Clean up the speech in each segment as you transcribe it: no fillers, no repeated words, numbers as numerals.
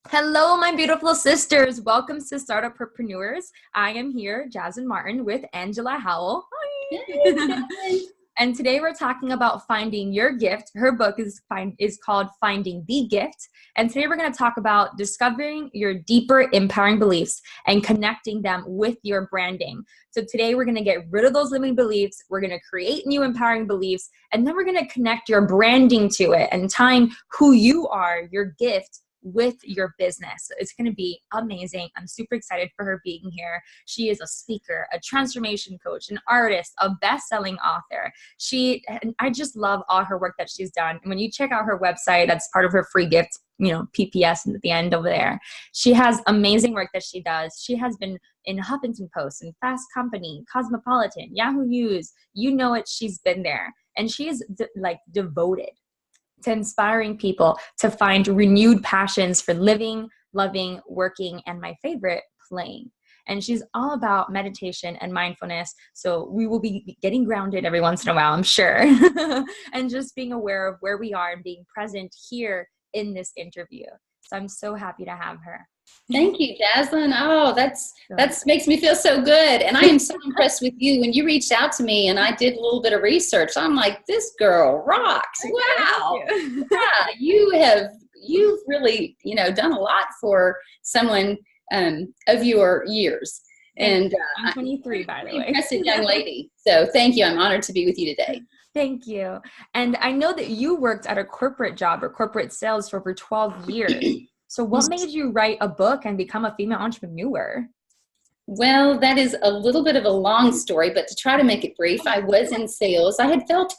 Hello, my beautiful sisters. Welcome to Startup Herpreneurs. I am here, Jaslin Martin, with Angela Howell. Hi. And today we're talking about finding your gift. Her book is called Finding the Gift. And today we're going to talk about discovering your deeper empowering beliefs and connecting them with your branding. So today we're going to get rid of those limiting beliefs. We're going to create new empowering beliefs. And then we're going to connect your branding to it and tying who you are, your gift, with your business. It's going to be amazing. I'm super excited for her being here. She is a speaker, a transformation coach, an artist, a best-selling author. I just love all her work that she's done. And when you check out her website, that's part of her free gift, PPS at the end over there. She has amazing work that she does. She has been in Huffington Post and Fast Company, Cosmopolitan, Yahoo News. You know it. She's been there. And she is devoted to inspiring people to find renewed passions for living, loving, working, and my favorite, playing. And she's all about meditation and mindfulness. So we will be getting grounded every once in a while, I'm sure. And just being aware of where we are and being present here in this interview. So I'm so happy to have her. Thank you, Jaslin. Oh, that's makes me feel so good. And I am so impressed with you. When you reached out to me and I did a little bit of research, I'm like, this girl rocks. Wow. Yeah, you've really, done a lot for someone of your years. And I'm 23, by the way. Impressive young lady. So thank you. I'm honored to be with you today. Thank you. And I know that you worked at a corporate job or corporate sales for over 12 years. So what made you write a book and become a female entrepreneur? Well, that is a little bit of a long story, but to try to make it brief, I was in sales. I had felt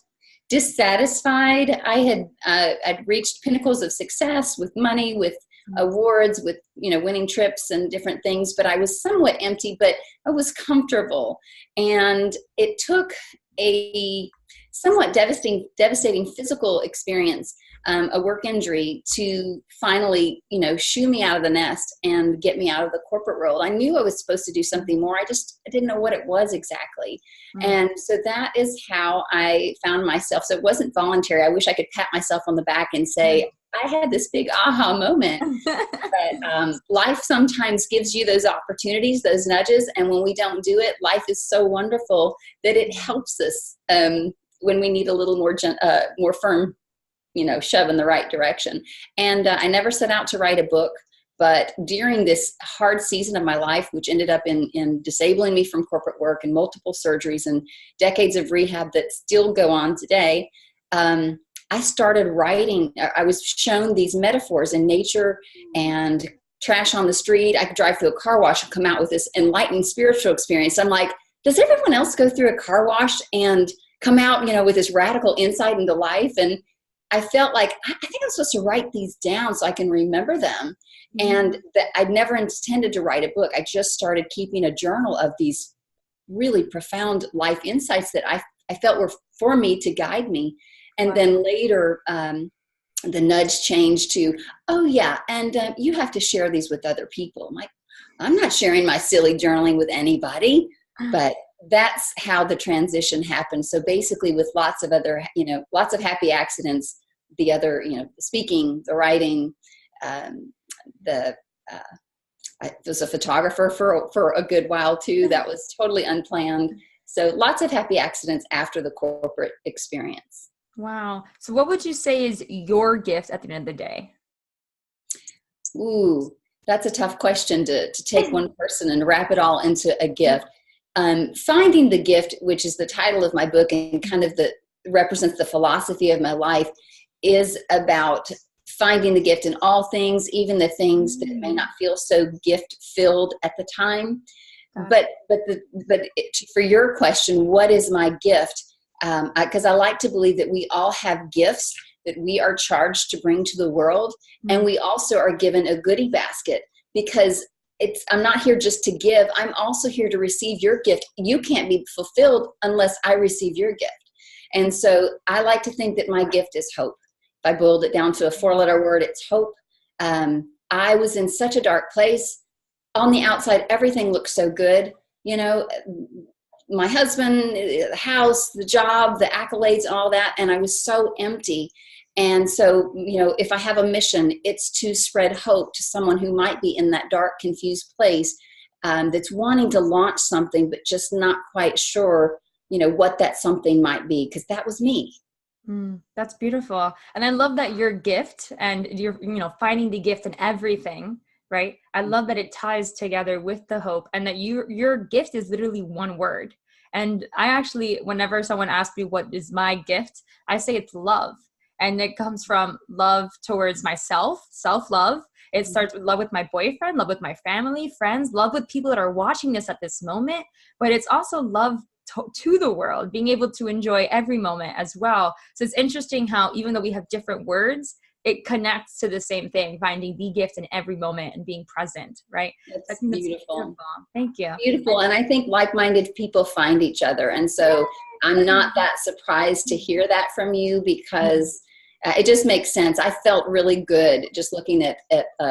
dissatisfied. I'd reached pinnacles of success with money, with awards, with, winning trips and different things, but I was somewhat empty, but I was comfortable. And it took a somewhat devastating physical experience, a work injury, to finally, shoo me out of the nest and get me out of the corporate world. I knew I was supposed to do something more. I didn't know what it was exactly. Mm-hmm. And so that is how I found myself. So it wasn't voluntary. I wish I could pat myself on the back and say, I had this big aha moment. But life sometimes gives you those opportunities, those nudges. And when we don't do it, life is so wonderful that it helps us when we need a little more firm, shove in the right direction. And I never set out to write a book, but during this hard season of my life, which ended up in disabling me from corporate work and multiple surgeries and decades of rehab that still go on today, I started writing. I was shown these metaphors in nature and trash on the street. I could drive through a car wash and come out with this enlightening spiritual experience. I'm like, does everyone else go through a car wash and come out, with this radical insight into life? And I felt like, I think I'm supposed to write these down so I can remember them. Mm-hmm. And that I'd never intended to write a book. I just started keeping a journal of these really profound life insights that I felt were for me to guide me. And wow. Then later, the nudge changed to, oh yeah, and you have to share these with other people. I'm like, I'm not sharing my silly journaling with anybody, but that's how the transition happened. So basically with lots of other, lots of happy accidents, the other, the speaking, the writing, I was a photographer for a good while too. That was totally unplanned. So lots of happy accidents after the corporate experience. Wow. So what would you say is your gift at the end of the day? Ooh, that's a tough question to take one person and wrap it all into a gift. Finding the Gift, which is the title of my book and kind of represents the philosophy of my life, is about finding the gift in all things, even the things that may not feel so gift-filled at the time. But for your question, what is my gift? Because I like to believe that we all have gifts that we are charged to bring to the world, and we also are given a goodie basket, because I'm not here just to give. I'm also here to receive your gift. You can't be fulfilled unless I receive your gift. And so I like to think that my gift is hope. If I boiled it down to a 4-letter word, it's hope. I was in such a dark place. On the outside, everything looked so good. My husband, the house, the job, the accolades, all that. And I was so empty. And so, if I have a mission, it's to spread hope to someone who might be in that dark, confused place, that's wanting to launch something, but just not quite sure, what that something might be, because that was me. That's beautiful. And I love that your gift and you're, finding the gift in everything, right? I love that it ties together with the hope, and that your gift is literally one word. And I actually, whenever someone asks me what is my gift, I say it's love. And it comes from love towards myself, self-love. It starts with love with my boyfriend, love with my family, friends, love with people that are watching this at this moment. But it's also love to the world, being able to enjoy every moment as well. So it's interesting how even though we have different words, it connects to the same thing, finding the gift in every moment and being present, right? That's beautiful. Thank you. Beautiful. And I think like-minded people find each other. And so I'm not that surprised to hear that from you, because it just makes sense. I felt really good just looking at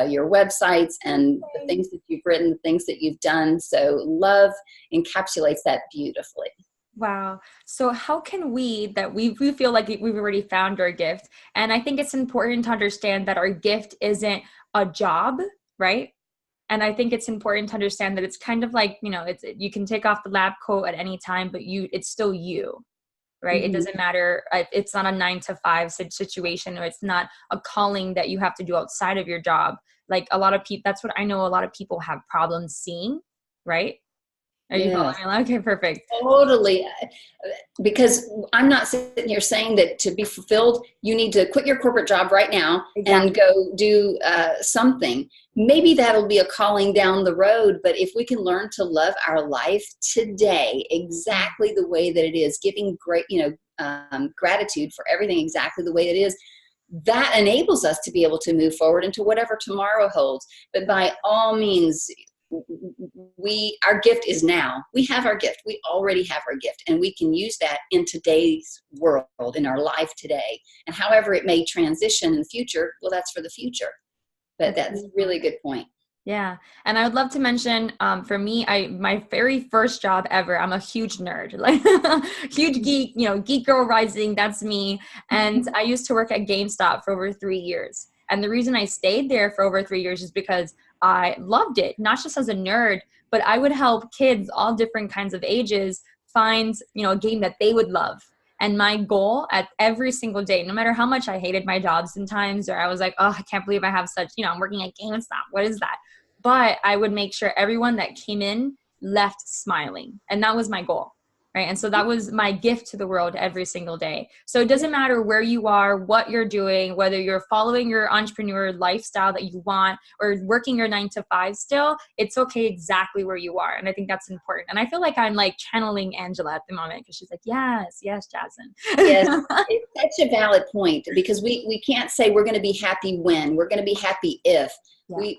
your websites and the things that you've written, the things that you've done. So love encapsulates that beautifully. Wow. So how can we feel like we've already found our gift? And I think it's important to understand that our gift isn't a job, right? And I think it's important to understand that it's kind of like, you can take off the lab coat at any time, but it's still you. Right? It doesn't matter. It's not a 9-to-5 situation, or it's not a calling that you have to do outside of your job. Like a lot of people, that's what I know. A lot of people have problems seeing, right? Are you following me? Okay, perfect. Totally. Because I'm not sitting here saying that to be fulfilled, you need to quit your corporate job right now and go do something. Maybe that'll be a calling down the road. But if we can learn to love our life today exactly the way that it is, giving great, gratitude for everything exactly the way it is, that enables us to be able to move forward into whatever tomorrow holds. But by all means, our gift is now. We have our gift. We already have our gift, and we can use that in today's world, in our life today. And however it may transition in the future, well, that's for the future. But that's a really good point. Yeah. And I would love to mention, for me, my very first job ever, I'm a huge nerd, like huge geek, geek girl rising. That's me. And I used to work at GameStop for over 3 years. And the reason I stayed there for over 3 years is because I loved it, not just as a nerd, but I would help kids all different kinds of ages find, a game that they would love. And my goal at every single day, no matter how much I hated my job sometimes, or I was like, oh, I can't believe I have such, I'm working at GameStop. What is that? But I would make sure everyone that came in left smiling. And that was my goal. Right. And so that was my gift to the world every single day. So it doesn't matter where you are, what you're doing, whether you're following your entrepreneur lifestyle that you want or working your 9-to-5 still, it's okay exactly where you are. And I think that's important. And I feel like I'm like channeling Angela at the moment, because she's like, yes, Jaslin. Yes, it's such a valid point, because we can't say we're going to be happy when, we're going to be happy if. Yeah.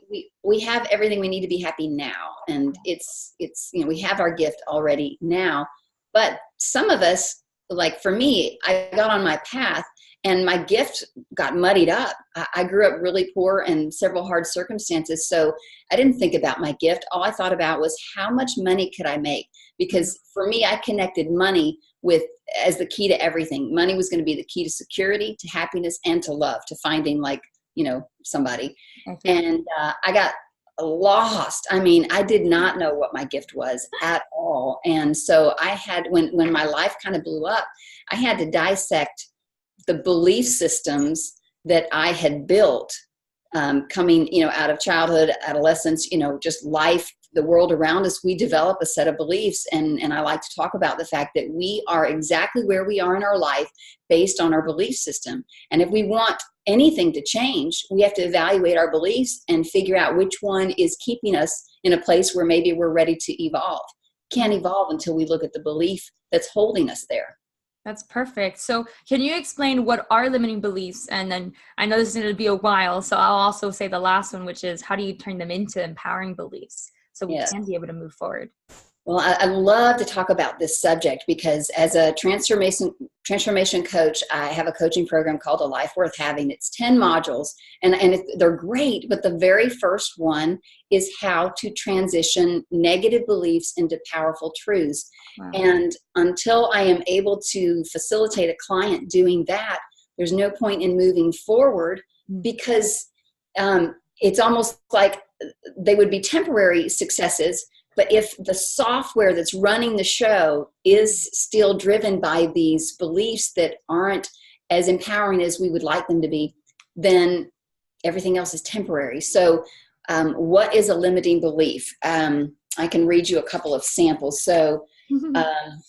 We have everything we need to be happy now. And it's we have our gift already now. But some of us, like for me, I got on my path and my gift got muddied up. I grew up really poor and several hard circumstances. So I didn't think about my gift. All I thought about was how much money could I make? Because for me, I connected money as the key to everything. Money was going to be the key to security, to happiness, and to love, to finding somebody. And I got lost. I mean, I did not know what my gift was at all. And so I had, when my life kind of blew up, I had to dissect the belief systems that I had built coming, out of childhood, adolescence, just life, the world around us. We develop a set of beliefs. And I like to talk about the fact that we are exactly where we are in our life based on our belief system. And if we want anything to change, we have to evaluate our beliefs and figure out which one is keeping us in a place where maybe we're ready to evolve. Can't evolve until we look at the belief that's holding us there. That's perfect. So can you explain what are limiting beliefs? And then I know this is going to be a while, so I'll also say the last one, which is how do you turn them into empowering beliefs so we can be able to move forward? Well, I love to talk about this subject because as a transformation coach, I have a coaching program called A Life Worth Having. It's 10 modules, and they're great, but the very first one is how to transition negative beliefs into powerful truths. Wow. And until I am able to facilitate a client doing that, There's no point in moving forward because it's almost like they would be temporary successes. But if the software that's running the show is still driven by these beliefs that aren't as empowering as we would like them to be, then everything else is temporary. So what is a limiting belief? I can read you a couple of samples. So,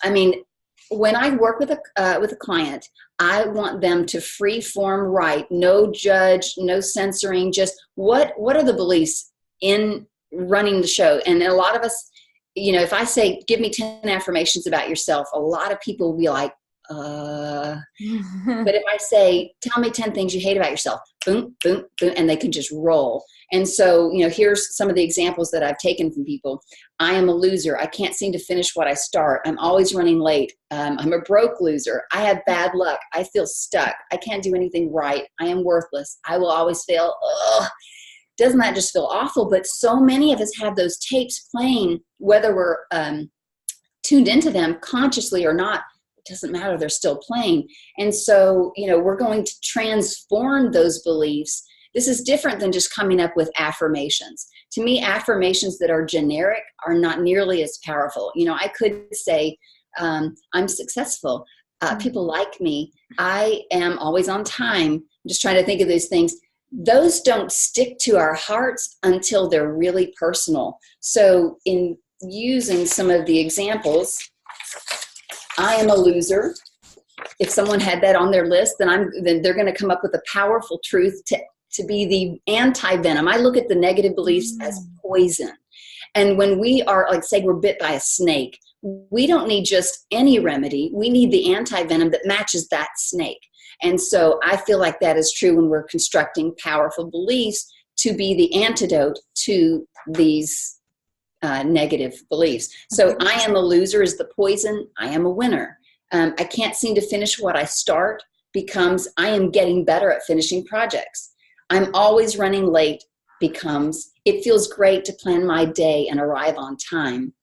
I mean, when I work with a client, I want them to free form write, no judge, no censoring, just what are the beliefs in running the show? And a lot of us, if I say, give me 10 affirmations about yourself, a lot of people will be like, but if I say, tell me 10 things you hate about yourself, boom, boom, boom, and they can just roll. And so, here's some of the examples that I've taken from people. I am a loser. I can't seem to finish what I start. I'm always running late. I'm a broke loser. I have bad luck. I feel stuck. I can't do anything right. I am worthless. I will always fail. Ugh. Doesn't that just feel awful? But so many of us have those tapes playing, whether we're tuned into them consciously or not. Doesn't matter, they're still playing. And so, we're going to transform those beliefs. This is different than just coming up with affirmations. To me, affirmations that are generic are not nearly as powerful. I could say, I'm successful. People like me. I am always on time. I'm just trying to think of those things. Those don't stick to our hearts until they're really personal. So in using some of the examples, I am a loser. If someone had that on their list, then they're going to come up with a powerful truth to be the anti-venom. I look at the negative beliefs as poison. And when we are, like, say we're bit by a snake, we don't need just any remedy. We need the anti-venom that matches that snake. And so I feel like that is true when we're constructing powerful beliefs to be the antidote to these negative beliefs. So I am a loser is the poison. I am a winner. I can't seem to finish what I start becomes I am getting better at finishing projects. I'm always running late becomes it feels great to plan my day and arrive on time.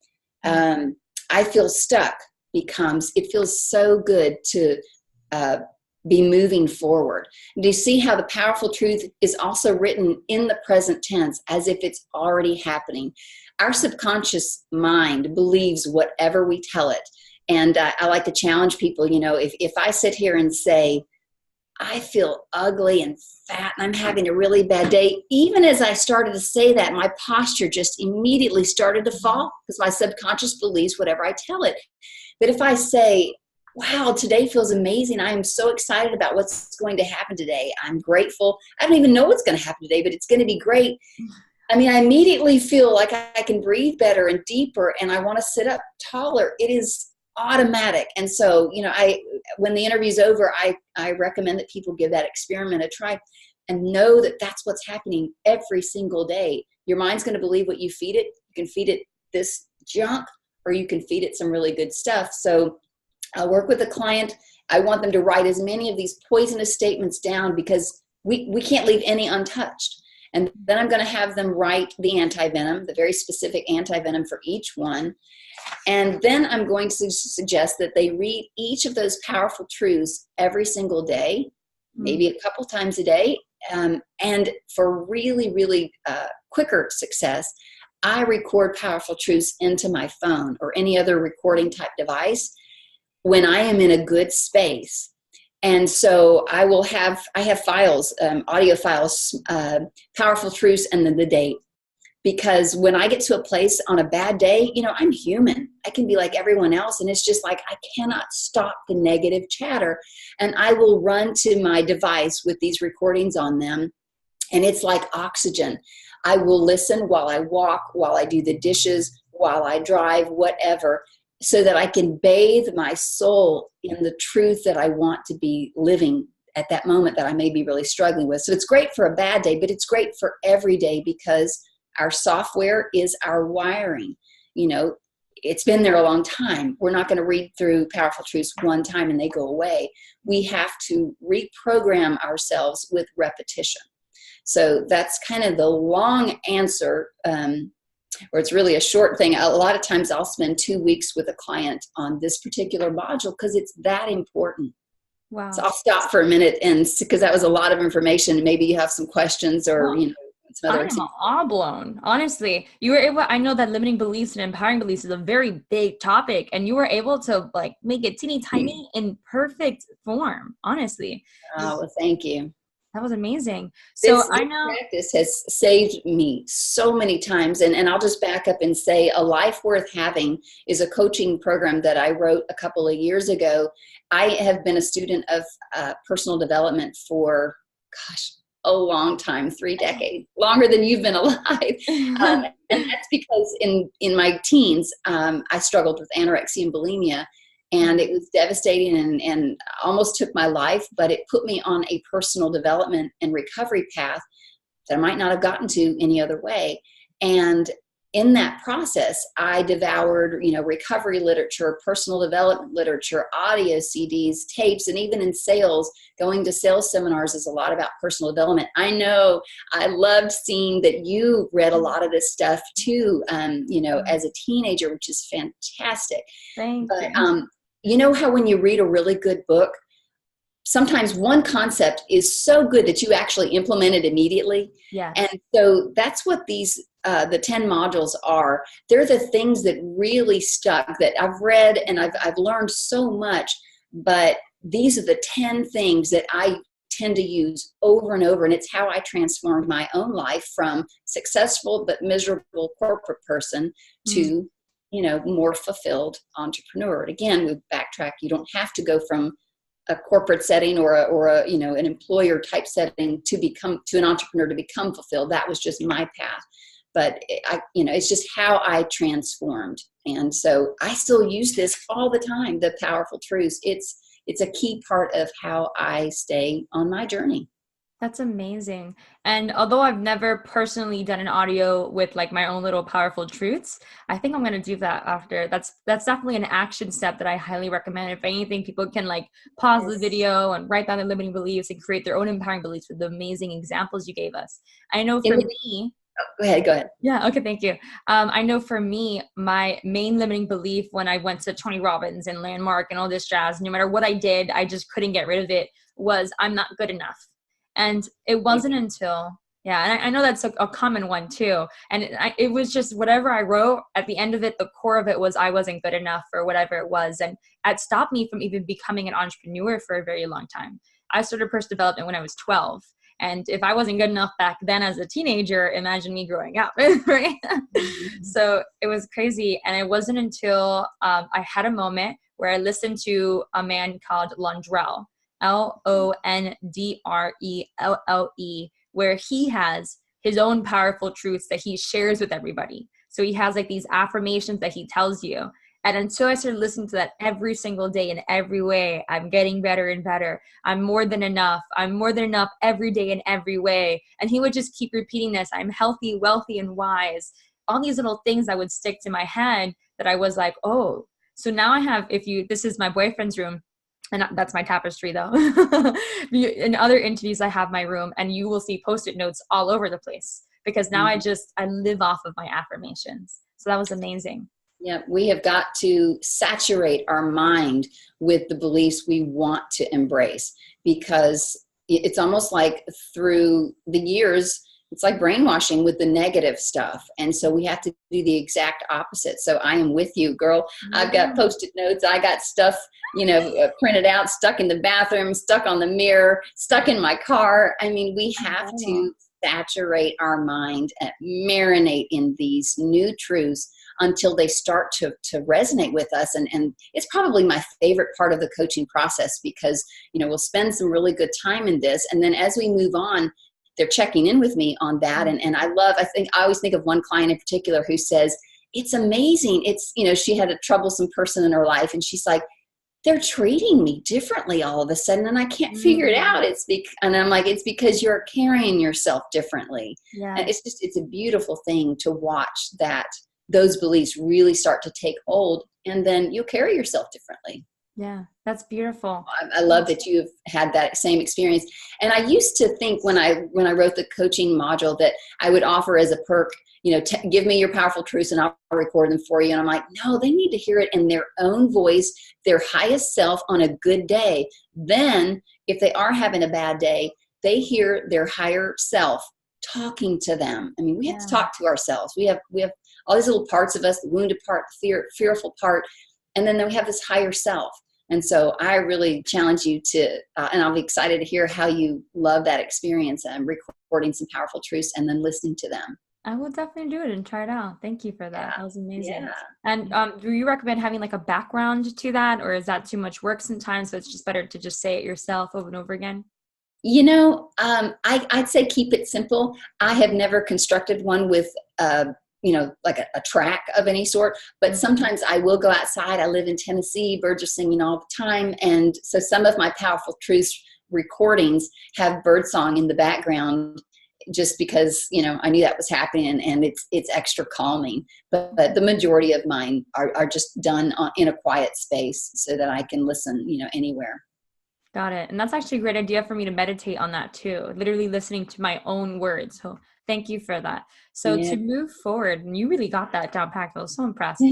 I feel stuck becomes it feels so good to be moving forward. Do you see how the powerful truth is also written in the present tense as if it's already happening? Our subconscious mind believes whatever we tell it. And I like to challenge people, if I sit here and say, I feel ugly and fat and I'm having a really bad day, even as I started to say that, my posture just immediately started to fall because my subconscious believes whatever I tell it. But if I say, wow, today feels amazing. I am so excited about what's going to happen today. I'm grateful. I don't even know what's going to happen today, but it's going to be great. I immediately feel like I can breathe better and deeper, and I want to sit up taller. It is automatic. And so, when the interview's over, I recommend that people give that experiment a try and know that that's what's happening every single day. Your mind's going to believe what you feed it. You can feed it this junk, or you can feed it some really good stuff. So I'll work with a client. I want them to write as many of these poisonous statements down because we can't leave any untouched. And then I'm going to have them write the anti-venom, the very specific anti-venom for each one. And then I'm going to suggest that they read each of those powerful truths every single day, maybe a couple times a day. And for really, really quicker success, I record powerful truths into my phone or any other recording type device when I am in a good space. And so I have files, audio files, powerful truths, and then the date. Because when I get to a place on a bad day, I'm human. I can be like everyone else. And it's just like, I cannot stop the negative chatter. And I will run to my device with these recordings on them. And it's like oxygen. I will listen while I walk, while I do the dishes, while I drive, whatever, so that I can bathe my soul in the truth that I want to be living at that moment that I may be really struggling with. So it's great for a bad day, but it's great for every day because our software is our wiring. It's been there a long time. We're not going to read through powerful truths one time and they go away. We have to reprogram ourselves with repetition. So that's kind of the long answer, or it's really a short thing. A lot of times I'll spend 2 weeks with a client on this particular module because it's that important. So Wow. I'll stop for a minute, and because that was a lot of information, maybe you have some questions or, some I other am activities. all blown. Honestly, you were able, I know that limiting beliefs and empowering beliefs is a very big topic, and you were able to like make it teeny tiny in perfect form. Honestly, Oh, well, thank you. that was amazing. So This I know, practice has saved me so many times. And I'll just back up and say A Life Worth Having is a coaching program that I wrote a couple of years ago. I have been a student of personal development for, gosh, a long time, 3 decades, longer than you've been alive. And that's because in my teens, I struggled with anorexia and bulimia. And it was devastating and almost took my life, but it put me on a personal development and recovery path that I might not have gotten to any other way. And in that process, I devoured, recovery literature, personal development literature, audio CDs, tapes, and even in sales, going to sales seminars is a lot about personal development. I know I loved seeing that you read a lot of this stuff too, as a teenager, which is fantastic. thank But you. you know how when you read a really good book, sometimes one concept is so good that you actually implement it immediately. Yes. And so that's what these, the 10 modules are. They're the things that really stuck that I've read and I've learned so much, but these are the 10 things that I tend to use over and over. And it's how I transformed my own life from successful but miserable corporate person to more fulfilled entrepreneur. And again, we backtrack. You don't have to go from a corporate setting or a an employer type setting to an entrepreneur to become fulfilled. That was just my path. But it's just how I transformed. And so I still use this all the time, the powerful truths. It's a key part of how I stay on my journey. That's amazing. And although I've never personally done an audio with like my own little powerful truths, I think I'm going to do that after. That's definitely an action step that I highly recommend. If anything, people can like pause the video and write down their limiting beliefs and create their own empowering beliefs with the amazing examples you gave us. I know for me, Go ahead. yeah. Okay. Thank you. I know for me, my main limiting belief when I went to Tony Robbins and Landmark and all this jazz, no matter what I did, I just couldn't get rid of it, was I'm not good enough. And it wasn't until, and I know that's a common one too. And it was just whatever I wrote at the end of it, the core of it was I wasn't good enough or whatever it was. And it stopped me from even becoming an entrepreneur for a very long time. I started personal development when I was 12. And if I wasn't good enough back then as a teenager, imagine me growing up, right? So it was crazy. And it wasn't until I had a moment where I listened to a man called Londrelle, Londrelle, where he has his own powerful truths that he shares with everybody. So he has like these affirmations that he tells you. And until I started listening to that every single day in every way, I'm getting better and better. I'm more than enough. I'm more than enough every day in every way. And he would just keep repeating this. I'm healthy, wealthy, and wise. All these little things that would stick to my head that I was like, oh, so now I have, this is my boyfriend's room. And that's my tapestry though. In other interviews, I have my room and you will see Post-it notes all over the place because now I live off of my affirmations. So that was amazing. Yeah, we have got to saturate our mind with the beliefs we want to embrace, because it's almost like through the years, it's like brainwashing with the negative stuff. And so we have to do the exact opposite. So I am with you, girl. I've got Post-it notes. I got stuff, printed out, stuck in the bathroom, stuck on the mirror, stuck in my car. I mean, we have to saturate our mind and marinate in these new truths until they start to resonate with us. And it's probably my favorite part of the coaching process because, we'll spend some really good time in this. And then as we move on, they're checking in with me on that. And I always think of one client in particular who says, it's amazing. It's, she had a troublesome person in her life and she's like, they're treating me differently all of a sudden and I can't figure it out. And I'm like, it's because you're carrying yourself differently. Yeah. And it's a beautiful thing to watch those beliefs really start to take hold, and then you'll carry yourself differently. Yeah, that's beautiful. I love that you've had that same experience. And I used to think when I wrote the coaching module that I would offer as a perk, give me your powerful truths and I'll record them for you. And I'm like, no, they need to hear it in their own voice, their highest self on a good day. Then if they are having a bad day, they hear their higher self talking to them. I mean, we have to talk to ourselves. We have all these little parts of us, the wounded part, the fearful part, and then we have this higher self. And so I really challenge you to, and I'll be excited to hear how you love that experience and recording some powerful truths and then listening to them. I will definitely do it and try it out. Thank you for that. Yeah. That was amazing. Yeah. And do you recommend having like a background to that, or is that too much work sometimes? So it's just better to just say it yourself over and over again? I'd say keep it simple. I have never constructed one with, like a track of any sort, but sometimes I will go outside. I live in Tennessee, birds are singing all the time. And so some of my powerful truths recordings have birdsong in the background just because, I knew that was happening and it's extra calming. But the majority of mine are just done in a quiet space so that I can listen, anywhere. Got it. And that's actually a great idea for me to meditate on that too, literally listening to my own words. So thank you for that. So to move forward, and you really got that down packed. I was so impressed.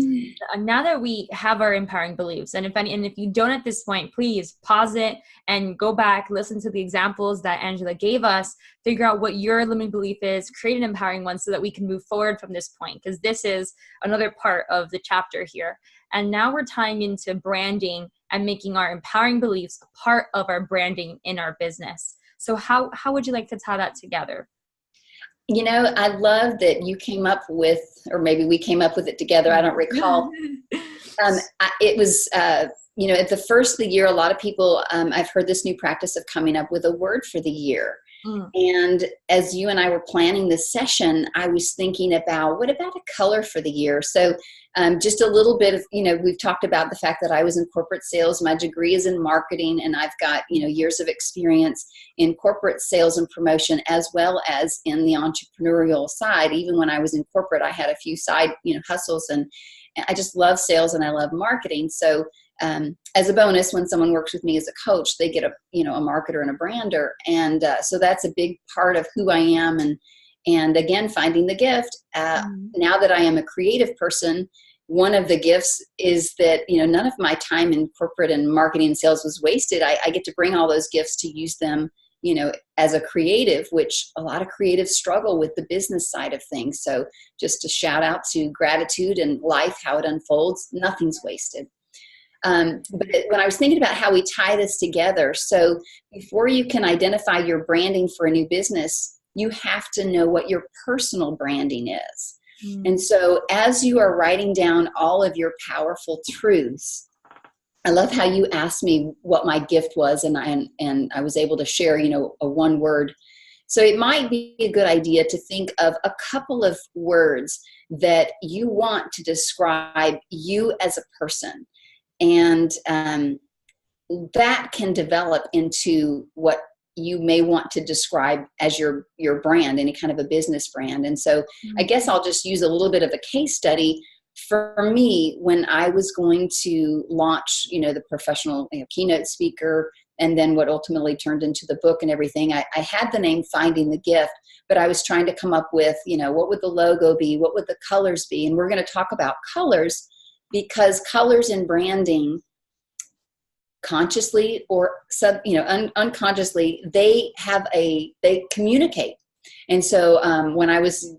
Now that we have our empowering beliefs, and if you don't at this point, please pause it and go back, listen to the examples that Angela gave us, figure out what your limiting belief is, create an empowering one so that we can move forward from this point, because this is another part of the chapter here. And now we're tying into branding and making our empowering beliefs a part of our branding in our business. So how would you like to tie that together? I love that you came up with, or maybe we came up with it together. I don't recall. It was, at the first of the year, a lot of people, I've heard this new practice of coming up with a word for the year. And as you and I were planning this session, I was thinking about, what about a color for the year? So just a little bit of, we've talked about the fact that I was in corporate sales. My degree is in marketing, and I've got, years of experience in corporate sales and promotion, as well as in the entrepreneurial side. Even when I was in corporate, I had a few side, hustles, and I just love sales and I love marketing. So as a bonus, when someone works with me as a coach, they get a marketer and a brander. And so that's a big part of who I am. And again, finding the gift. Now that I am a creative person, one of the gifts is that, none of my time in corporate and marketing and sales was wasted. I get to bring all those gifts to use them, as a creative, which a lot of creatives struggle with the business side of things. So just a shout out to gratitude and life, how it unfolds, nothing's wasted. But when I was thinking about how we tie this together, so before you can identify your branding for a new business, you have to know what your personal branding is. And so as you are writing down all of your powerful truths, I love how you asked me what my gift was, and I was able to share, a one word. So it might be a good idea to think of a couple of words that you want to describe you as a person. And that can develop into what you may want to describe as your brand, any kind of a business brand. And so I guess I'll just use a little bit of a case study. For me, when I was going to launch, the professional keynote speaker, and then what ultimately turned into the book and everything, I had the name Finding the Gift, but I was trying to come up with, what would the logo be? What would the colors be? And we're going to talk about colors, because colors in branding, consciously or unconsciously, they communicate. And so when I was,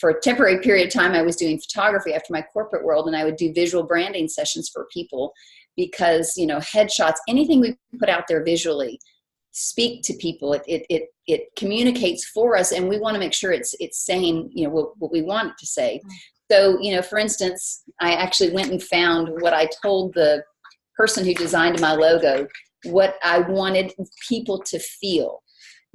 for a temporary period of time, I was doing photography after my corporate world, and I would do visual branding sessions for people because, headshots, anything we put out there visually speak to people. It communicates for us, and we want to make sure it's saying, what we want it to say. So, for instance, I actually went and found what I told the person who designed my logo, what I wanted people to feel.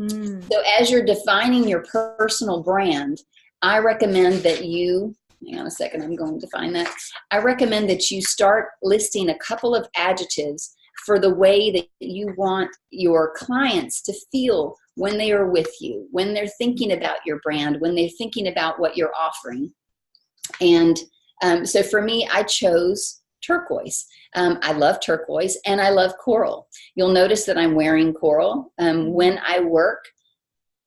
So as you're defining your personal brand, I recommend that you, hang on a second, I'm going to find that. I recommend that you start listing a couple of adjectives for the way that you want your clients to feel when they are with you, when they're thinking about your brand, when they're thinking about what you're offering. And so for me, I chose turquoise. I love turquoise and I love coral. You'll notice that I'm wearing coral. When I work,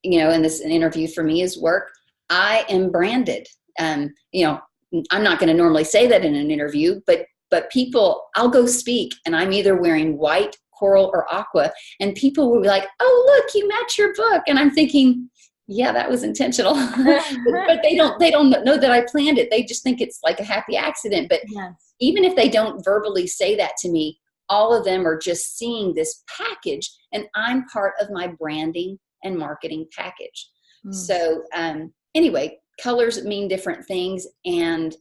and this interview for me is work, I am branded. I'm not going to normally say that in an interview, but people, I'll go speak and I'm either wearing white, coral, or aqua, and people will be like, oh, look, you match your book. And I'm thinking, yeah, that was intentional. But they don't know that I planned it. They just think it's like a happy accident. But yes. Even if they don't verbally say that to me, all of them are just seeing this package, and I'm part of my branding and marketing package. So anyway, colors mean different things, and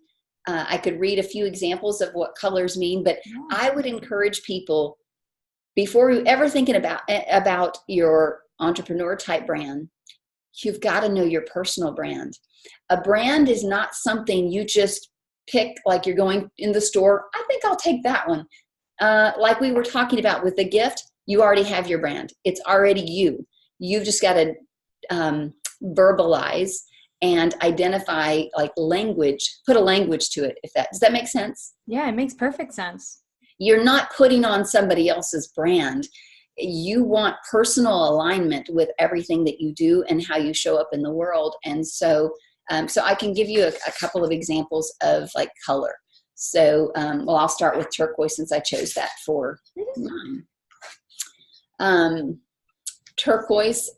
I could read a few examples of what colors mean, but I would encourage people, before you ever thinking about your entrepreneur type brand, you've got to know your personal brand. A brand is not something you just pick, like you're going in the store. I think I'll take that one. Like we were talking about with the gift, you already have your brand. It's already you. You've just got to verbalize and identify, like language, put a language to it. Does that make sense? Yeah, it makes perfect sense. You're not putting on somebody else's brand. You want personal alignment with everything that you do and how you show up in the world. And so I can give you a couple of examples of like color. So, I'll start with turquoise since I chose that for mine. Turquoise,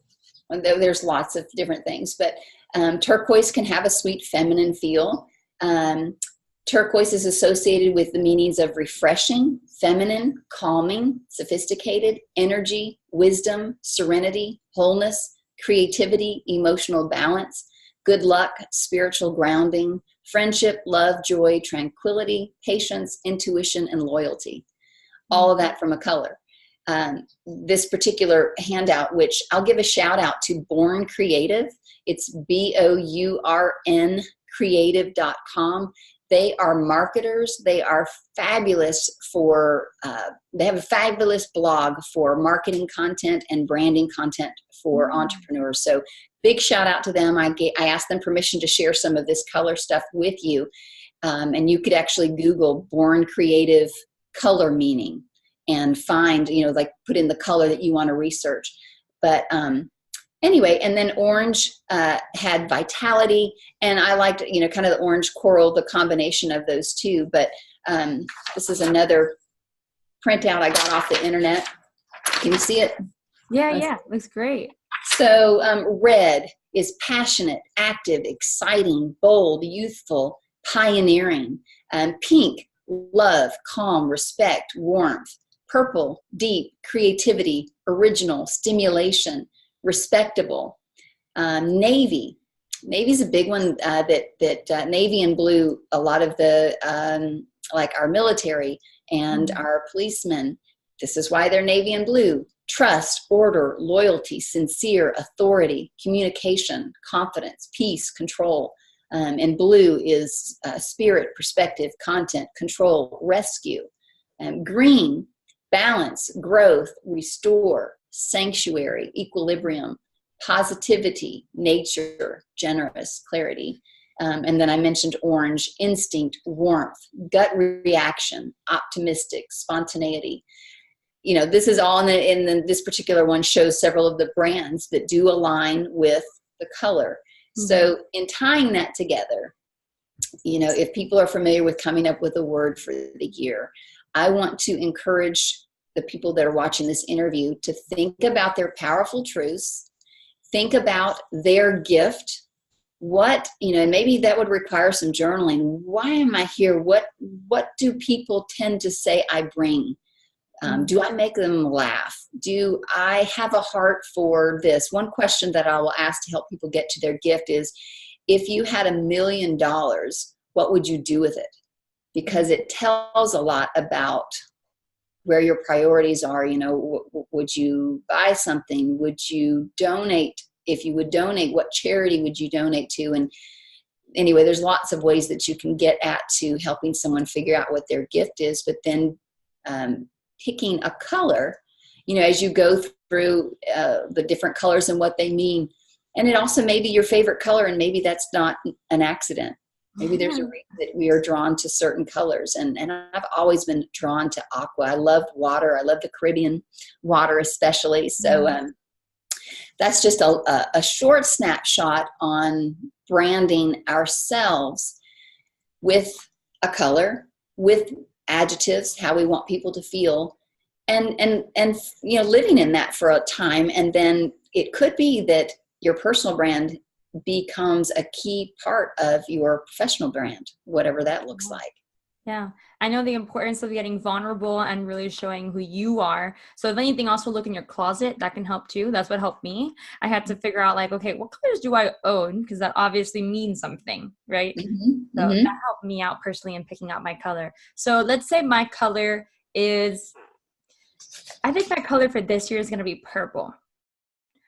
there's lots of different things, but turquoise can have a sweet feminine feel. Turquoise is associated with the meanings of refreshing, feminine, calming, sophisticated, energy, wisdom, serenity, wholeness, creativity, emotional balance, good luck, spiritual grounding, friendship, love, joy, tranquility, patience, intuition, and loyalty. All of that from a color. This particular handout, which I'll give a shout out to Born Creative. It's BOURN creative.com. They are marketers. They are fabulous they have a fabulous blog for marketing content and branding content for entrepreneurs. So big shout out to them. I asked them permission to share some of this color stuff with you. And you could actually Google Born Creative color meaning and find, like put in the color that you want to research. But anyway, and then orange had vitality, and I liked, kind of the orange coral, the combination of those two. But this is another printout I got off the internet. Can you see it? Yeah, looks great. So red is passionate, active, exciting, bold, youthful, pioneering. Pink, love, calm, respect, warmth. Purple, deep, creativity, original, stimulation, respectable. Navy's a big one. That navy and blue, a lot of the like our military and our policemen, this is why they're navy and blue. Trust, order, loyalty, sincere, authority, communication, confidence, peace, control. And blue is spirit, perspective, content, control, rescue. Green, balance, growth, restore, sanctuary, equilibrium, positivity, nature, generous, clarity. And then I mentioned orange, instinct, warmth, gut reaction, optimistic, spontaneity. This is all in this particular one shows several of the brands that do align with the color. So in tying that together, if people are familiar with coming up with a word for the year, I want to encourage the people that are watching this interview to think about their powerful truths, think about their gift. What, and maybe that would require some journaling. Why am I here? What do people tend to say I bring? Do I make them laugh? Do I have a heart for this? One question that I will ask to help people get to their gift is, if you had $1 million, what would you do with it? Because it tells a lot about where your priorities are. Would you buy something? Would you donate? If you would donate, what charity would you donate to? And anyway, there's lots of ways that you can get at to helping someone figure out what their gift is, but then picking a color, as you go through the different colors and what they mean. And it also may be your favorite color, and maybe that's not an accident. Maybe there's a reason that we are drawn to certain colors. And I've always been drawn to aqua. I love water. I love the Caribbean water especially. So that's just a short snapshot on branding ourselves with a color, with adjectives, how we want people to feel, and living in that for a time. And then it could be that your personal brand becomes a key part of your professional brand, whatever that looks like. Yeah. I know the importance of getting vulnerable and really showing who you are. So if anything, also look in your closet. That can help too. That's what helped me. I had to figure out like, okay, what colors do I own? Because that obviously means something, right? So that helped me out personally in picking out my color. So let's say my color is, I think my color for this year is going to be purple.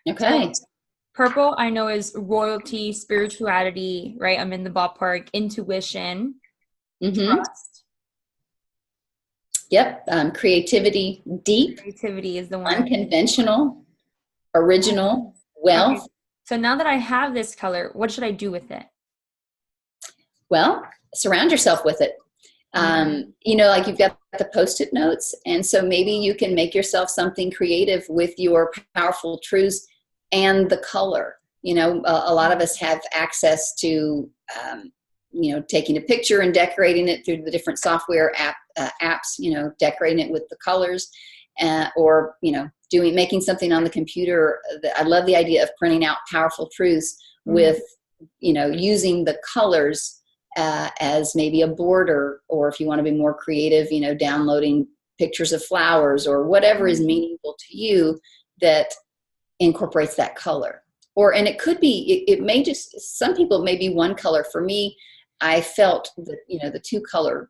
Okay. So, purple, I know, is royalty, spirituality, right? I'm in the ballpark, intuition, trust. Yep. Creativity, deep. Creativity is the one. Unconventional, original, wealth. Okay. So now that I have this color, what should I do with it? Well, surround yourself with it. Like you've got the Post-it notes. And so maybe you can make yourself something creative with your powerful truths and the color. A lot of us have access to, taking a picture and decorating it through the different software apps, decorating it with the colors, or making something on the computer. I love the idea of printing out powerful truths with, using the colors as maybe a border, or if you want to be more creative, downloading pictures of flowers or whatever is meaningful to you that incorporates that color. And it could be, it may just, some people may be one color. For me, I felt that, the two color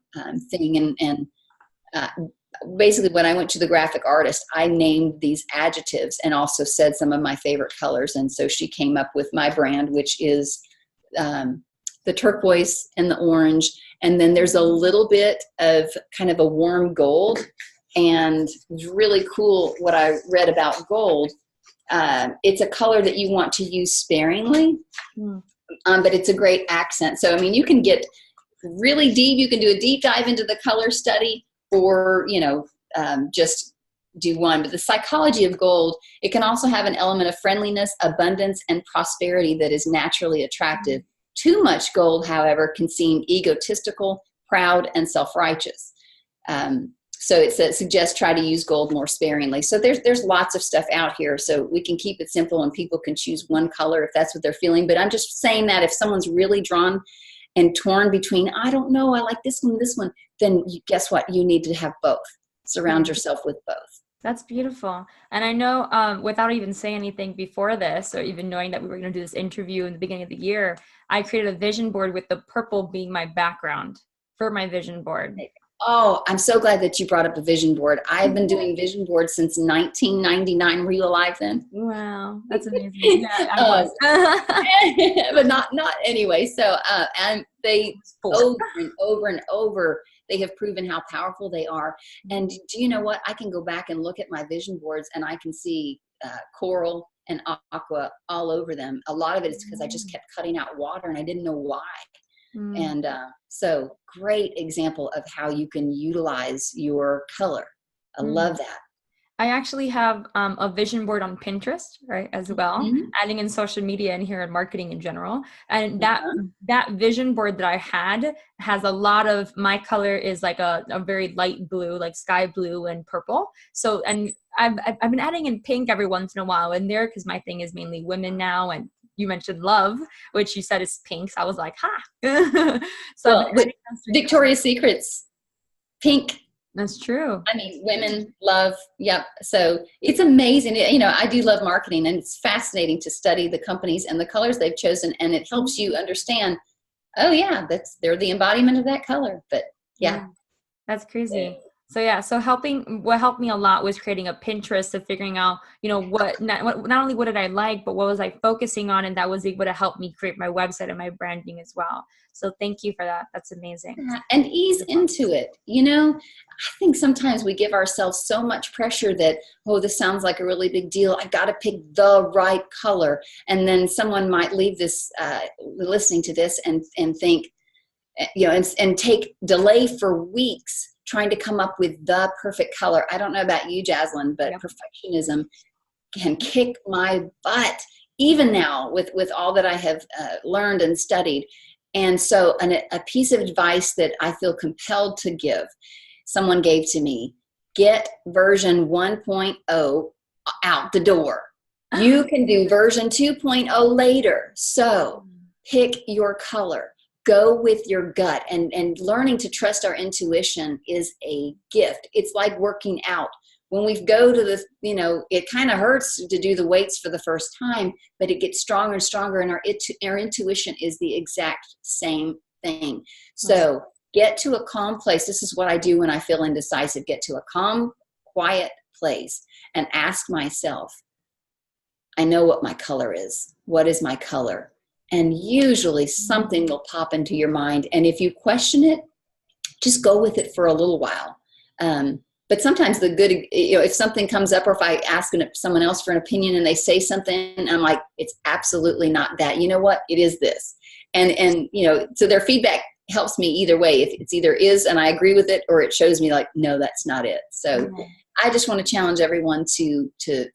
thing. And basically when I went to the graphic artist, I named these adjectives and also said some of my favorite colors. And so she came up with my brand, which is the turquoise and the orange. And then there's a little bit of kind of a warm gold. And it's really cool what I read about gold. It's a color that you want to use sparingly. But it's a great accent. So, you can get really deep. You can do a deep dive into the color study, or, just do one. But the psychology of gold, it can also have an element of friendliness, abundance, and prosperity that is naturally attractive. Too much gold, however, can seem egotistical, proud, and self-righteous. So it suggests try to use gold more sparingly. So there's lots of stuff out here. So we can keep it simple and people can choose one color if that's what they're feeling. But I'm just saying that if someone's really drawn and torn between, I don't know, I like this one, then guess what? You need to have both. Surround yourself with both. That's beautiful. And I know without even saying anything before this, or even knowing that we were going to do this interview in the beginning of the year, I created a vision board with the purple being my background for my vision board. Oh, I'm so glad that you brought up a vision board. I've been doing vision boards since 1999. Were you alive then? Wow, that's amazing. Yeah, I was. But not anyway. So, and they over and over and over, they have proven how powerful they are. And do you know what? I can go back and look at my vision boards and I can see coral and aqua all over them. A lot of it is because I just kept cutting out water and I didn't know why. And so great example of how you can utilize your color. I love that. I actually have a vision board on Pinterest, right, as well, adding in social media and here in marketing in general. And that vision board that I had has a lot of, my color is like a very light blue, like sky blue and purple. So, and I've been adding in pink every once in a while in there because my thing is mainly women now, and you mentioned love, which you said is pink. So I was like, ha. So with Victoria's Secret's pink. That's true. Women love. Yep. So it's amazing. I do love marketing, and it's fascinating to study the companies and the colors they've chosen. And it helps you understand, oh yeah, they're the embodiment of that color. But yeah. That's crazy. So what helped me a lot was creating a Pinterest of figuring out, not only what did I like, but what was I focusing on, and that was able to help me create my website and my branding as well. So thank you for that. That's amazing. And ease into it. I think sometimes we give ourselves so much pressure that, oh, this sounds like a really big deal. I got to pick the right color. And then someone might leave this, listening to this and think, and take delay for weeks trying to come up with the perfect color. I don't know about you, Jaslin, but perfectionism can kick my butt even now with all that I have learned and studied. And so a piece of advice that I feel compelled to give, someone gave to me: get version 1.0 out the door. You can do version 2.0 later. So pick your color. Go with your gut, and learning to trust our intuition is a gift. It's like working out. When we go to the, it kind of hurts to do the weights for the first time, but it gets stronger and stronger, and our intuition is the exact same thing. So get to a calm place. This is what I do when I feel indecisive. Get to a calm, quiet place and ask myself, I know what my color is. What is my color? And usually something will pop into your mind. And if you question it, just go with it for a little while. But sometimes the good, if something comes up, or if I ask someone else for an opinion and they say something, and I'm like, it's absolutely not that. You know what? It is this. And so their feedback helps me either way. If it's either is and I agree with it, or it shows me like, no, that's not it. So I just want to challenge everyone to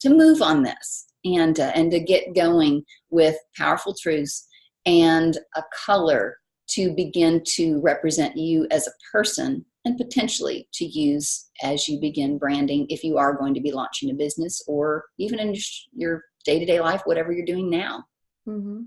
move on this and to get going with powerful truths and a color to begin to represent you as a person, and potentially to use as you begin branding if you are going to be launching a business, or even in your day-to-day life, whatever you're doing now.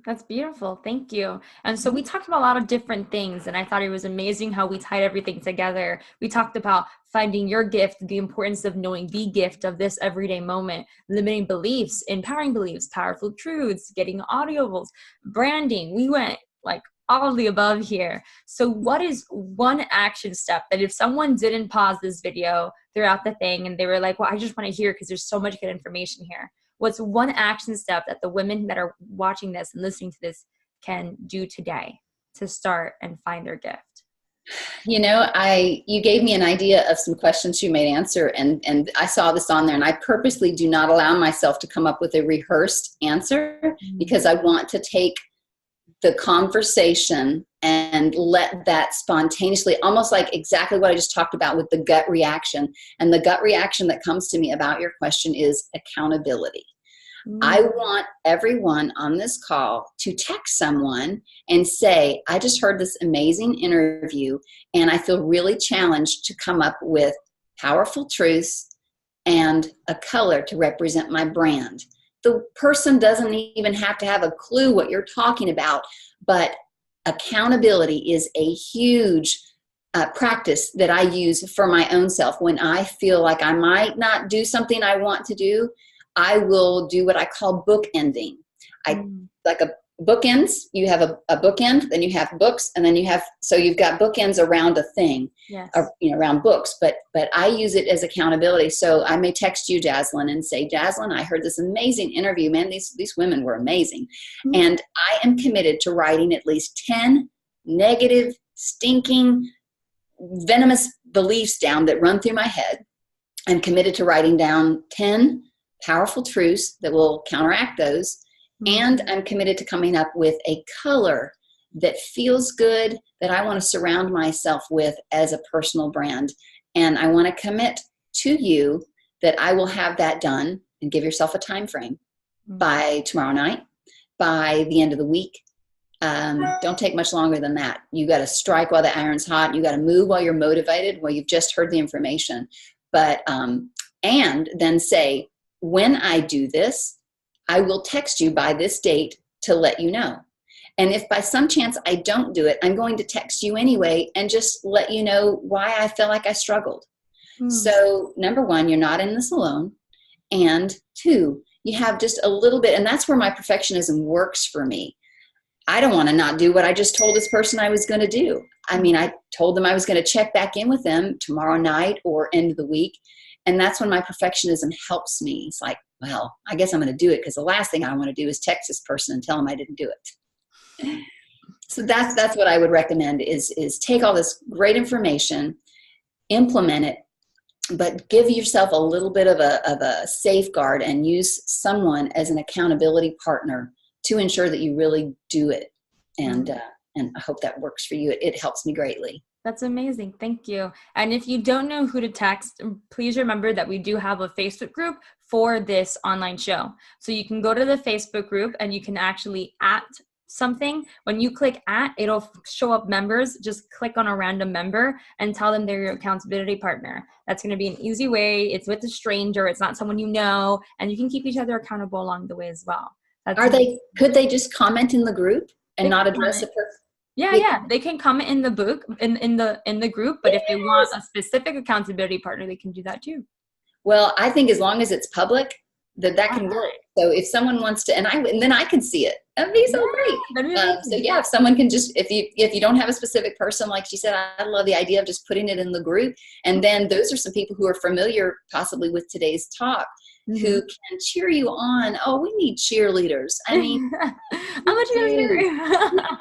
That's beautiful. Thank you. And so we talked about a lot of different things, and I thought it was amazing how we tied everything together. We talked about finding your gift, the importance of knowing the gift of this everyday moment, limiting beliefs, empowering beliefs, powerful truths, getting audibles, branding. We went like all of the above here. So what is one action step that if someone didn't pause this video throughout the thing and they were like, well, I just want to hear because there's so much good information here. What's one action step that the women that are watching this and listening to this can do today to start and find their gift? You gave me an idea of some questions you may answer, and I saw this on there, and I purposely do not allow myself to come up with a rehearsed answer because I want to take the conversation and let that spontaneously, almost like exactly what I just talked about with the gut reaction. And the gut reaction that comes to me about your question is accountability. I want everyone on this call to text someone and say, I just heard this amazing interview and I feel really challenged to come up with powerful truths and a color to represent my brand. The person doesn't even have to have a clue what you're talking about, but accountability is a huge practice that I use for my own self. When I feel like I might not do something I want to do, I will do what I call bookending. Like a bookends, you have a bookend, then you have books, and then you've got bookends around a thing, around books, but I use it as accountability. So I may text you, Jaslin, and say, Jaslin, I heard this amazing interview, man, these women were amazing. And I am committed to writing at least 10 negative, stinking, venomous beliefs down that run through my head. I'm committed to writing down 10 powerful truths that will counteract those. And I'm committed to coming up with a color that feels good, that I want to surround myself with as a personal brand. And I want to commit to you that I will have that done, and give yourself a time frame by tomorrow night, by the end of the week. Don't take much longer than that. You got to strike while the iron's hot. You got to move while you're motivated, while you've just heard the information. But, and then say, when I do this, I will text you by this date to let you know. And if by some chance I don't do it, I'm going to text you anyway and just let you know why I feel like I struggled. So number one, you're not in this alone. And two, you have just a little bit, and that's where my perfectionism works for me. I don't want to not do what I just told this person I was going to do. I mean, I told them I was going to check back in with them tomorrow night or end of the week. And that's when my perfectionism helps me. It's like, well, I guess I'm going to do it, because the last thing I want to do is text this person and tell them I didn't do it. So that's what I would recommend is take all this great information, implement it, but give yourself a little bit of a safeguard and use someone as an accountability partner to ensure that you really do it. And And I hope that works for you. It helps me greatly. That's amazing. Thank you. And if you don't know who to text, please remember that we do have a Facebook group for this online show. So you can go to the Facebook group and you can actually @ something. When you click @ it'll show up members. Just click on a random member and tell them they're your accountability partner. That's going to be an easy way. It's with a stranger. It's not someone you know, and you can keep each other accountable along the way as well. Could they just comment in the group and not address a person? Yeah. They can comment in the book in the group, but if they want a specific accountability partner, they can do that too. Well, I think as long as it's public, that can work. So if someone wants to, and then I can see it. That'd be so great. So yeah, if someone can just, if you don't have a specific person, like she said, I love the idea of just putting it in the group. And then those are some people who are familiar possibly with today's talk, who can cheer you on. Oh, we need cheerleaders. I mean, I'm a cheerleader.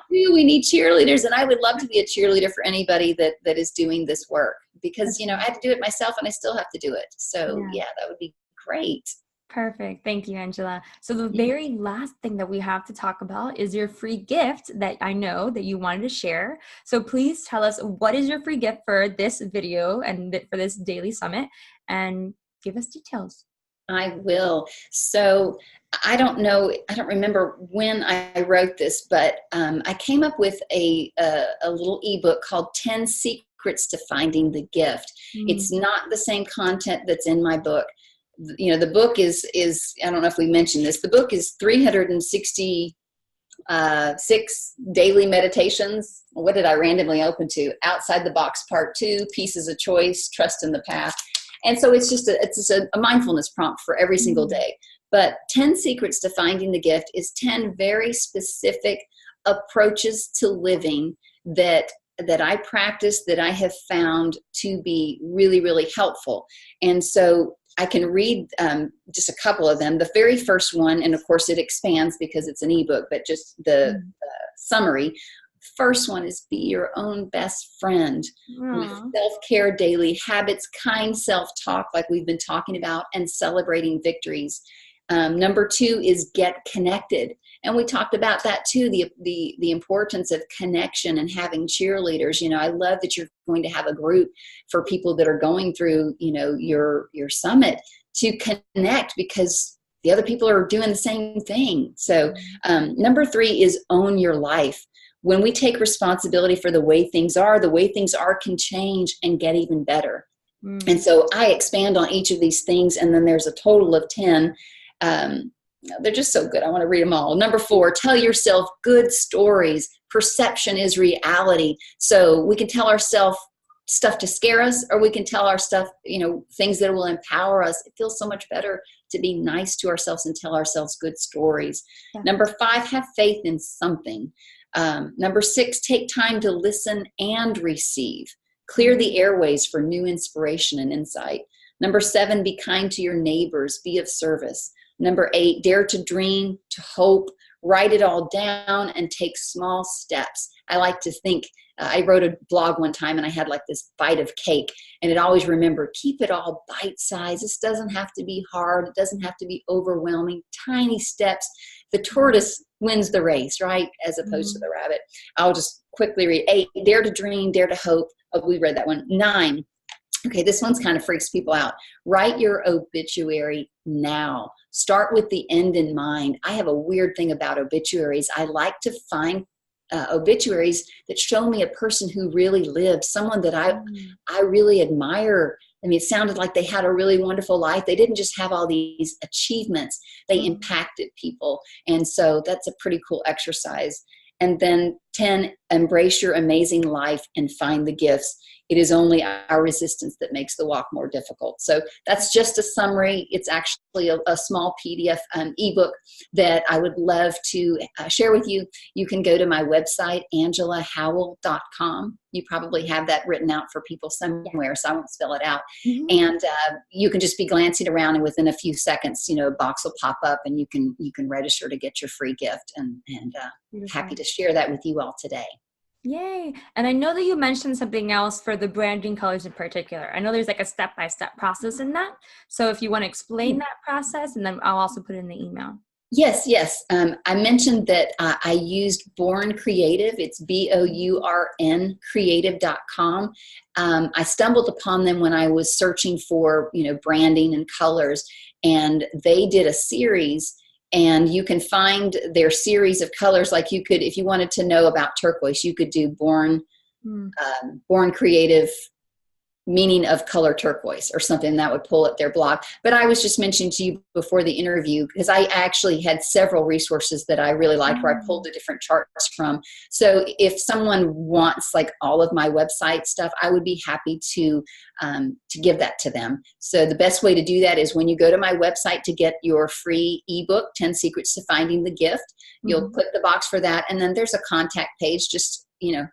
we need cheerleaders. And I would love to be a cheerleader for anybody that is doing this work, because, I had to do it myself and I still have to do it. So yeah, that would be great. Perfect. Thank you, Angela. So the very last thing that we have to talk about is your free gift that I know that you wanted to share. So please tell us, what is your free gift for this video and for this daily summit, and give us details. I will. So I don't remember when I wrote this, but I came up with a little ebook called 10 Secrets to Finding the Gift. It's not the same content that's in my book. The book is I don't know if we mentioned this, the book is 366 daily meditations. What did I randomly open to? Outside the Box Part 2, Pieces of Choice, Trust in the Path. And so it's just a mindfulness prompt for every single day. But 10 Secrets to Finding the Gift is 10 very specific approaches to living that I practice, that I have found to be really, really helpful. And so I can read just a couple of them. The very first one, and of course it expands because it's an ebook, but just the summary. First one is, be your own best friend with self-care daily habits, kind self-talk like we've been talking about, and celebrating victories. Number 2 is get connected. And we talked about that too, the importance of connection and having cheerleaders. I love that you're going to have a group for people that are going through, your summit, to connect, because the other people are doing the same thing. So number 3 is own your life. When we take responsibility for the way things are can change and get even better. And so I expand on each of these things, and then there's a total of 10. They're just so good. I want to read them all. Number 4, tell yourself good stories. Perception is reality. So we can tell ourselves stuff to scare us, or we can tell our stuff, things that will empower us. It feels so much better to be nice to ourselves and tell ourselves good stories. Yeah. Number 5, have faith in something. Number 6, take time to listen and receive. Clear the airways for new inspiration and insight. Number 7, be kind to your neighbors. Be of service. Number 8, dare to dream, to hope, write it all down, and take small steps. I like to think, I wrote a blog one time and I had like this bite of cake, and it always remember, keep it all bite-sized. This doesn't have to be hard. It doesn't have to be overwhelming. Tiny steps. The tortoise wins the race, right? As opposed to the rabbit. I'll just quickly read. 8, dare to dream, dare to hope. Oh, we read that one. 9. Okay, this one's kind of freaks people out. Write your obituary now. Start with the end in mind. I have a weird thing about obituaries. I like to find obituaries that show me a person who really lived, someone that I really admire. I mean, it sounded like they had a really wonderful life. They didn't just have all these achievements. They impacted people. And so that's a pretty cool exercise. And then 10, embrace your amazing life and find the gifts. It is only our resistance that makes the walk more difficult. So that's just a summary. It's actually a small PDF ebook that I would love to share with you. You can go to my website, angelahowell.com. You probably have that written out for people somewhere, so I won't spell it out. And you can just be glancing around, and within a few seconds, a box will pop up, and you can register to get your free gift. And happy to share that with you all today. Yay. And I know that you mentioned something else for the branding colors in particular. I know there's like a step-by-step process in that. So if you want to explain that process, and then I'll also put it in the email. Yes, yes. I mentioned that I used Born Creative. It's BOURN creative.com. I stumbled upon them when I was searching for, branding and colors, and they did a series, and you can find their series of colors. Like you could, if you wanted to know about turquoise, you could do Born Creative meaning of color turquoise or something that would pull at their blog. But I was just mentioning to you before the interview, because I actually had several resources that I really liked where I pulled the different charts from. So if someone wants like all of my website stuff, I would be happy to give that to them. So the best way to do that is when you go to my website to get your free ebook, 10 Secrets to Finding the Gift, you'll click the box for that. And then there's a contact page. Just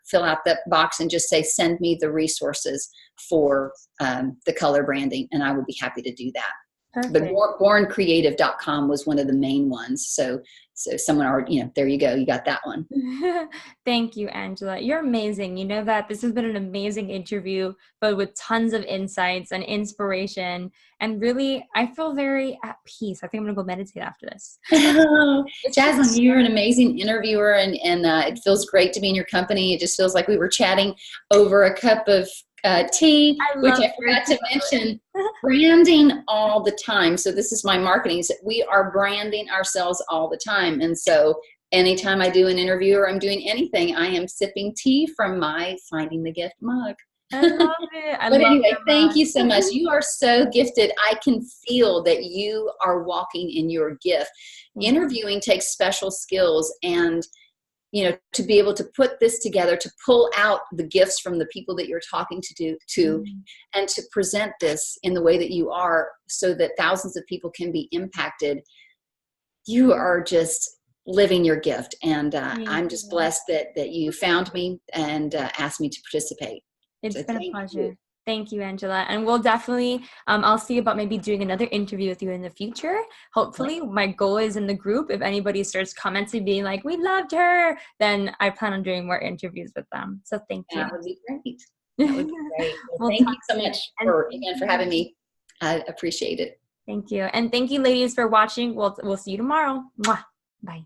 fill out that box and just say, send me the resources for the color branding, and I would be happy to do that. Perfect. But borncreative.com was one of the main ones. So someone already, there you go. You got that one. Thank you, Angela. You're amazing. You know that this has been an amazing interview, but with tons of insights and inspiration. And really, I feel very at peace. I think I'm going to go meditate after this. Jaslin, you're an amazing interviewer, and it feels great to be in your company. It just feels like we were chatting over a cup of tea, which I forgot to mention, branding all the time. So this is my marketing. So we are branding ourselves all the time. And so anytime I do an interview or I'm doing anything, I am sipping tea from my Finding the Gift mug. I love it. But anyway, thank you so much. You are so gifted. I can feel that you are walking in your gift. Interviewing takes special skills, and to be able to put this together, to pull out the gifts from the people that you're talking to, and to present this in the way that you are, so that thousands of people can be impacted. You are just living your gift, and I'm just blessed that you found me and asked me to participate. It's been a pleasure. Thank you, Angela. And we'll definitely, I'll see about maybe doing another interview with you in the future. Hopefully, my goal is in the group, if anybody starts commenting, being like, we loved her, then I plan on doing more interviews with them. So thank you. That would be great. That would be great. Well, thank you so much for having me. I appreciate it. Thank you. And thank you, ladies, for watching. We'll see you tomorrow. Mwah. Bye.